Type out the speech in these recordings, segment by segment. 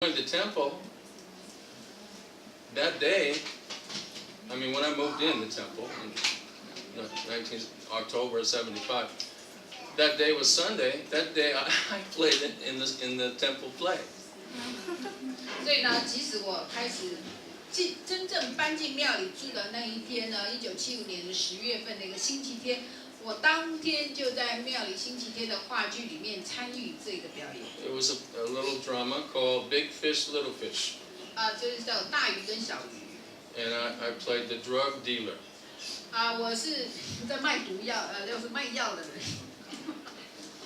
going to the temple, that day, I mean, when I moved in the temple in 19 October '75, that day was Sunday. That day I played it in the temple play. 所以呢，即使我开始真正搬进庙里住的那一天呢，1975年的10月份的一个星期天，我当天就在庙里星期天的话剧里面参与这个表演。It was a little drama called Big Fish, Little Fish. 就是叫大鱼跟小鱼。And I played the drug dealer. 我是在卖毒药，就是卖药的人。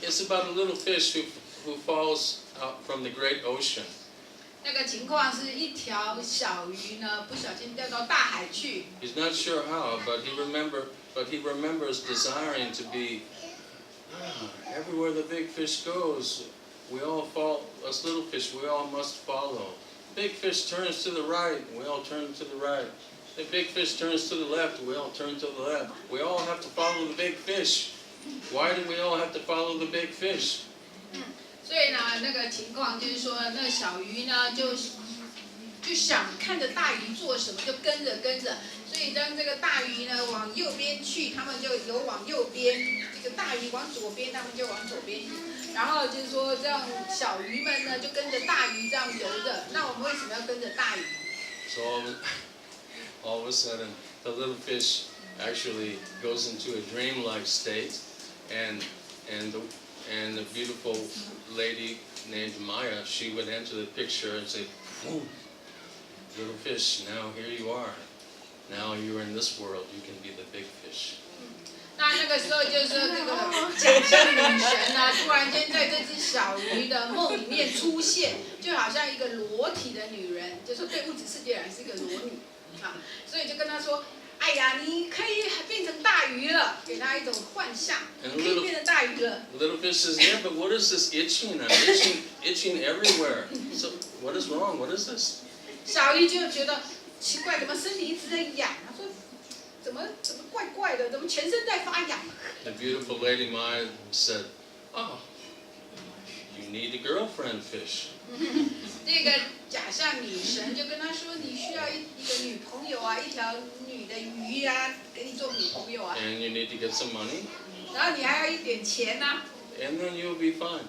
It's about a little fish who falls out from the great ocean. 那个情况是一条小鱼呢，不小心掉到大海去。He's not sure how, but he remembers desiring to be everywhere the big fish goes. We all fall. Us little fish, we all must follow. Big fish turns to the right, we all turn to the right. The big fish turns to the left, we all turn to the left. We all have to follow the big fish. Why do we all have to follow the big fish? 所以呢，那个情况就是说，那个小鱼呢，就想看着大鱼做什么，就跟着。所以当这个大鱼呢往右边去，他们就游往右边；这个大鱼往左边，他们就往左边。然后就是说，这样小鱼们呢就跟着大鱼这样游着。那我们为什么要跟着大鱼？ So all of a sudden, the little fish actually goes into a dreamlike state, and the beautiful lady named Maya, she would enter the picture and say, "Boom, little fish, now here you are. Now you're in this world. You can be the big fish." 那个时候就是说，这个假象女神呢，突然间在这只小鱼的梦里面出现，就好像一个裸体的女人，就说对物质世界来是一个裸女啊，所以就跟她说。哎呀，你可以变成大鱼了，给他一种幻象，你可以变成大鱼了。Little fish says, "Yeah, but what is this itching? I'm itching everywhere. So what is wrong? What is this?" 小鱼就觉得奇怪，怎么身体一直在痒？他说，怎么怪怪的？怎么全身在发痒 The beautiful lady Maya said, "Oh, you need a girlfriend, fish." 这个假象女神就跟他说：“你需要一个女朋友啊，一条女的鱼啊，给你做女朋友啊。” And you need to get some money. 然后你还要一点钱啊。And then you'll be fine.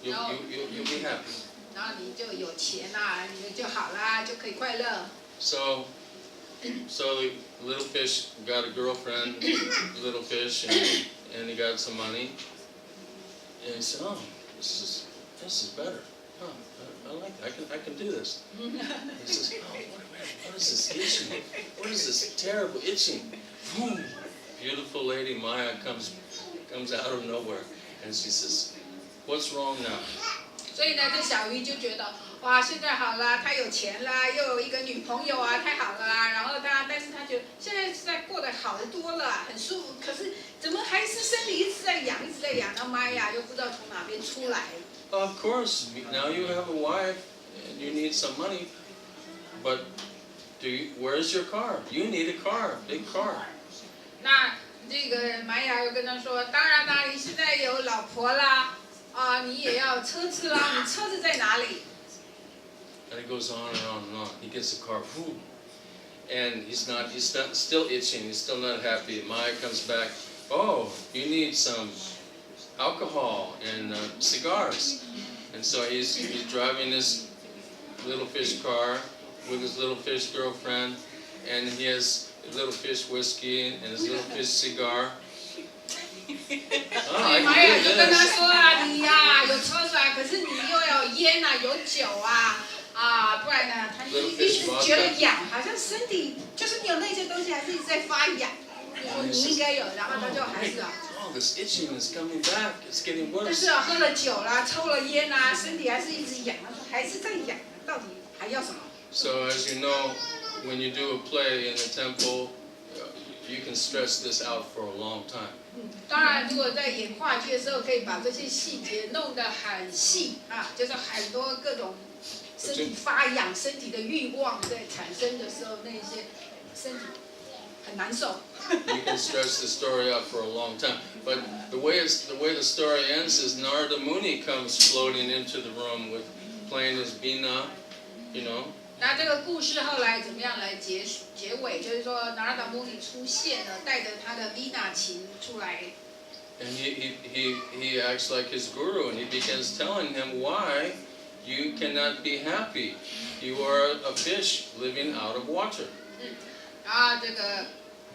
You'll be happy. 然后你就有钱啦，你就好啦，就可以快乐。So the little fish got a girlfriend, little fish, and he got some money. And he said, "Oh, this is better. Oh, I like that. I can do this." He says, "Oh, what is this itching? What is this terrible itching?" Boom. Beautiful lady Maya comes out of nowhere, and she says, "What's wrong now?" 所以呢，这小鱼就觉得，哇，现在好啦，他有钱啦，又有一个女朋友啊，太好了啦。然后但是他觉得现在实在过得好多了，很舒服。可是怎么还是身体一直在痒，一直在痒？然后妈呀，又不知道从哪边出来。Of course, now you have a wife, and you need some money, but where's your car? You need a car, big car. 那这个玛雅又跟他说，当然啦，你现在有老婆啦，你也要车子啦，你车子在哪里？ And it goes on and on and on. He gets the car, boom, and he's still itching. He's still not happy. Maya comes back. "Oh, you need some alcohol and cigars." And so he's driving this little fish car with his little fish girlfriend, and he has little fish whiskey and his little fish cigar. I 玛雅 can 就 do 跟他 this. 说啊，你呀有车子啊，可是你又有烟啊，有酒啊。不然呢，他一直觉得痒，好像身体就是你有那些东西，还是一直在发痒。就说你应该有，然后他就还是Oh, this itching is coming back. It's getting 但 worse. 是喝了酒啦，抽了烟啦，身体还是一直痒。他说还是在痒，到底还要什么？ So as you know, when you do a play in the temple, you can stress this out for a long time. 当然，如果在演话剧的时候，可以把这些细节弄得很细就是很多各种身体发痒、身体的欲望在产生的时候，那些身体很难受。You can stretch the story out for a long time, but the way the story ends is Narada Muni comes floating into the room with playing his veena, you know. 那这个故事后来怎么样来结尾？就是说，拿拉达穆尼出现了，带着他的维那琴出来。And he acts like his guru, and he begins telling him why you cannot be happy. You are a fish living out of water. 然后这个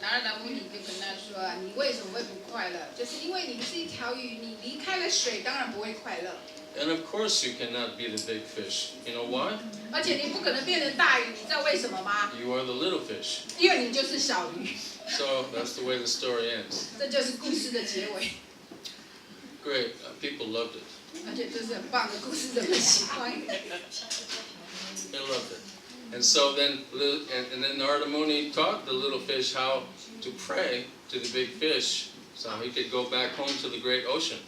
拿拉达穆尼就跟他说：“你为什么会不快乐？就是因为你是一条鱼，你离开了水，当然不会快乐。” And of course you cannot be the big fish. You know why? 而且你不可能变成大鱼，你知道为什么吗？ You are the little fish. 因为你就是小鱼。So that's the way the story ends. 这就是故事的结尾。Great. People loved it. 而且这是很棒的故事，人们喜欢。 They loved it. And so then, and then Narada Muni taught the little fish how to pray to the big fish, so he could go back home to the great ocean.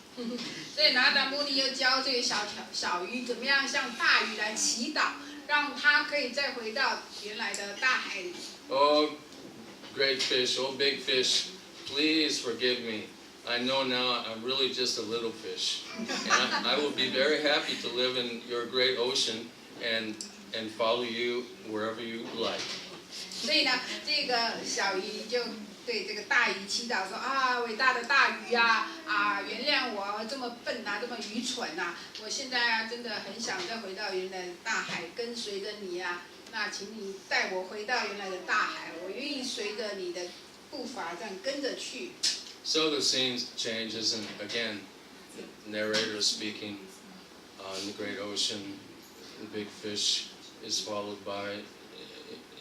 所以拿达穆尼又教这个小鱼怎么样向大鱼来祈祷，让它可以再回到原来的大海里。Oh, great fish, oh big fish, please forgive me. I know now I'm really just a little fish. And I will be very happy to live in your great ocean and follow you wherever you like. 所以呢，这个小鱼就对这个大鱼祈祷说：“啊，伟大的大鱼啊，原谅我这么笨啊，这么愚蠢啊！我现在啊，真的很想再回到原来的大海，跟随着你啊。那请你带我回到原来的大海，我愿意随着你的步伐这样跟着去。” So the scene changes, and again, the narrator is speaking in the great ocean. The big fish is followed by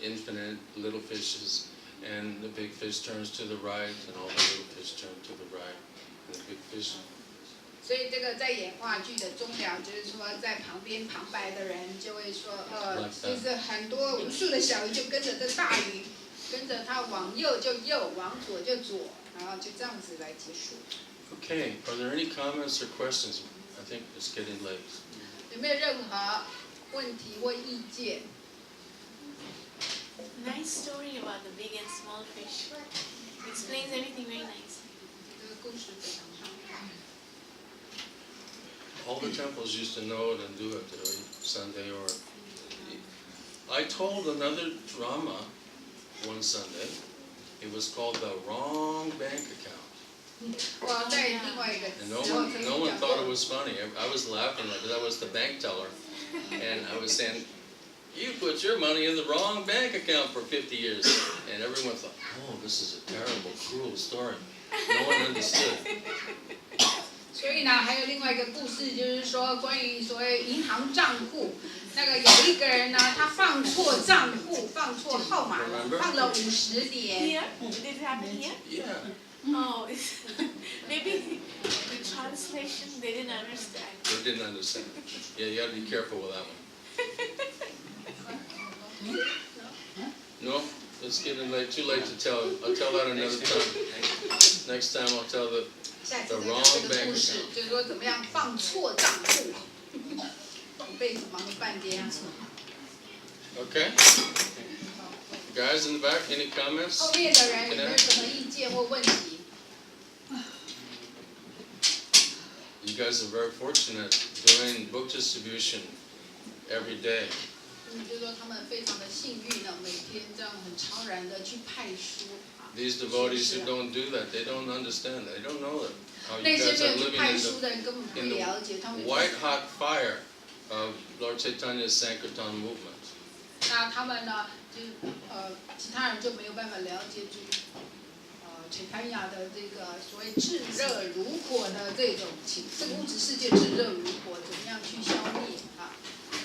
infinite little fishes, and the big fish turns to the right, and all the little fish turn to the right, and the big fish. 所以这个在演话剧的终了，就是说在旁边旁白的人就会说，就是很多无数的小鱼就跟着这大鱼，跟着它往右就右，往左就左，然后就这样子来结束。Okay, are there any comments or questions? I think it's getting late. 有没有任何问题或意见？ Nice story about the big and small fish. Explains everything very nice. 这个故事非常好。 All the temples used to know it and do it every Sunday. Or I told another drama one Sunday. It was called The Wrong Bank Account. 我在另外一个 And 时候曾 no 经 one 讲 thought it 过， was funny. I was laughing because I was the bank teller. And I was saying, you put your money in the wrong bank account for 50 years. And everyone thought, oh, this is a terrible, cruel story. No one understood. 所以呢，还有另外一个故事，就是说关于所谓银行账户，那个有一个人呢，他放错账户，放错号码了，放了50年。 Here? Did it happen here? Yeah, Oh, maybe the translation they didn't understand. they didn't understand. Yeah, you got to be careful with that one. No, it's getting late. Too late to tell. I'll tell that another time. Next time I'll tell the 下次再讲这个故事，就是说怎么样放错账户，一辈子忙了半天。 Okay. Guys in the back, any comments? 后面的人有没有什么意见或问题？ You guys are very fortunate doing book distribution every day. 就是说他们非常的幸运呢，每天这样很超然的去派书。 These devotees who don't do that, they don't understand that. They don't know that. How 那 you 些 guys 没 are 有去 living 派 in 书的人根本不 in 了解，他 the 们 white hot fire of Lord Chaitanya's Sankirtan movement. 那他们呢，就其他人就没有办法了解住陈堪雅的这个所谓炙热如火的这种情，这个物质世界炙热如火，怎么样去消灭啊？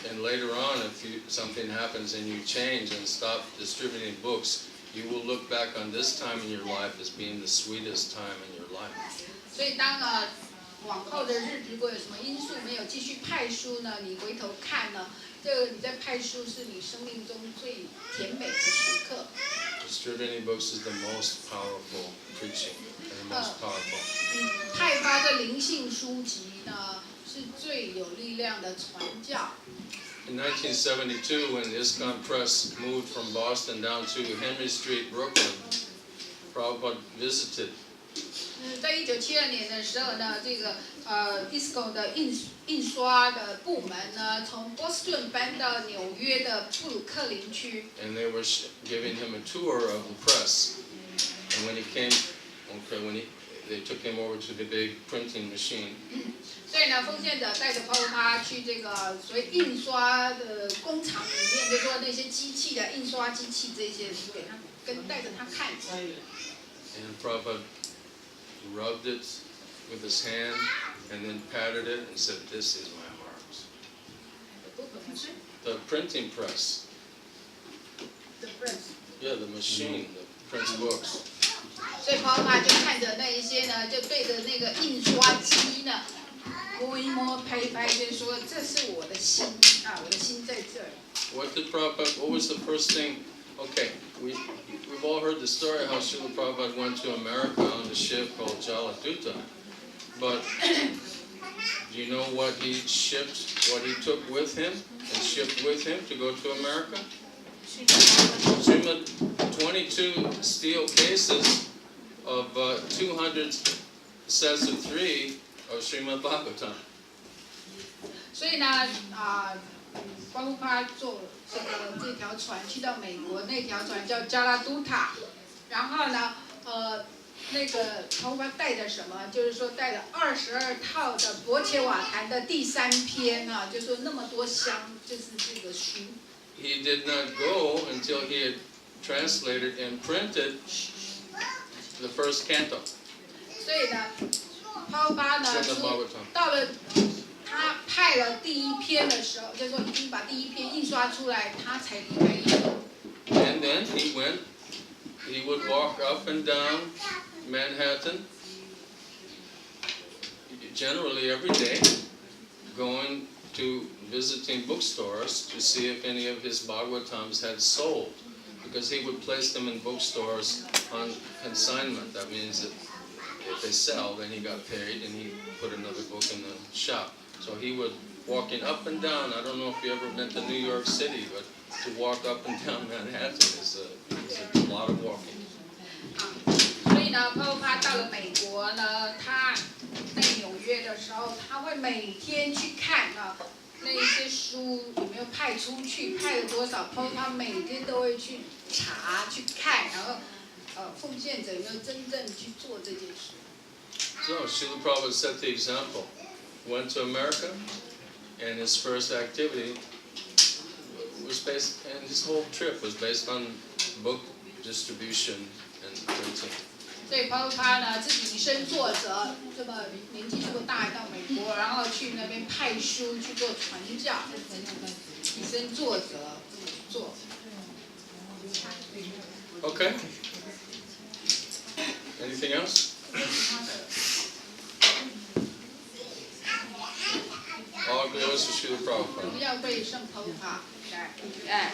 And later on, if something happens and you change and stop distributing books, you will look back on this time in your life as being the sweetest time in your life. 所以当往后的日子如果有什么因素没有继续派书呢，你回头看呢，这个你在派书是你生命中最甜美的时刻。 Distributing books is the most powerful preaching and the most powerful. 派发的灵性书籍呢，是最有力量的传教。 In 1972, when ISKCON Press moved from Boston down to Henry Street, Brooklyn, Prabhupada visited 在1972年的时候呢，这个ISKCON 的印刷的部门呢，从波士顿搬到纽约的布鲁克林区。And they were giving him a tour of the press. And when he came, they took him over to the big printing machine. 所以呢，奉献者带着Prabhupada去这个所谓印刷的工厂里面，就说那些机器的印刷机器这些，给他带着他看。And Prabhupada rubbed it with his hand and then patted it and said, "This is my heart." The printing press. The press. Yeah, the machine that prints books. 所以Prabhupada就看着那一些呢，就对着那个印刷机呢，摸一摸、拍一拍，就说这是我的心啊，我的心在这儿。What was the first thing? Okay, we've all heard the story how Srila Prabhupada went to America on a ship called Jaladuta. But do you know what he took with him and shipped with him to go to America? 22 steel cases of 200 sets of 3 of Srimad Bhagavatam. 所以呢，Prabhupada坐这条船去到美国，那条船叫加拉都塔，然后呢，那个Prabhupada带着什么？就是说带了22套的博伽瓦坛的第3篇啊，就说那么多箱，就是这个书。He did not go until he had translated and printed the first canto. 所以呢，Prabhupada呢，到了他派了第1篇的时候，就是说已经把第1篇印刷出来，他才离开印度。And then he would walk up and down Manhattan, generally every day, going to visiting bookstores to see if any of his Bhagavatams had sold, because he would place them in bookstores on consignment. That means that if they sell, then he got paid and he put another book in the shop. So he would walking up and down. I don't know if you ever been to New York City, but to walk up and down Manhattan is a lot of walking. 所以呢，Prabhupada到了美国呢，他在纽约的时候，他会每天去看啊，那一些书有没有派出去，派了多少，Prabhupada每天都会去查去看，然后奉献者有没有真正去做这件事。So Srila Prabhupada set the example. Went to America, and his first activity was and his whole trip was based on book distribution and printing. 所以Prabhupada呢，自己以身作则，这么年纪这么大到美国，然后去那边派书去做传教，以身作则做。Okay. Anything else? All glories to Srila Prabhupada. 荣耀归圣Prabhupada。哎。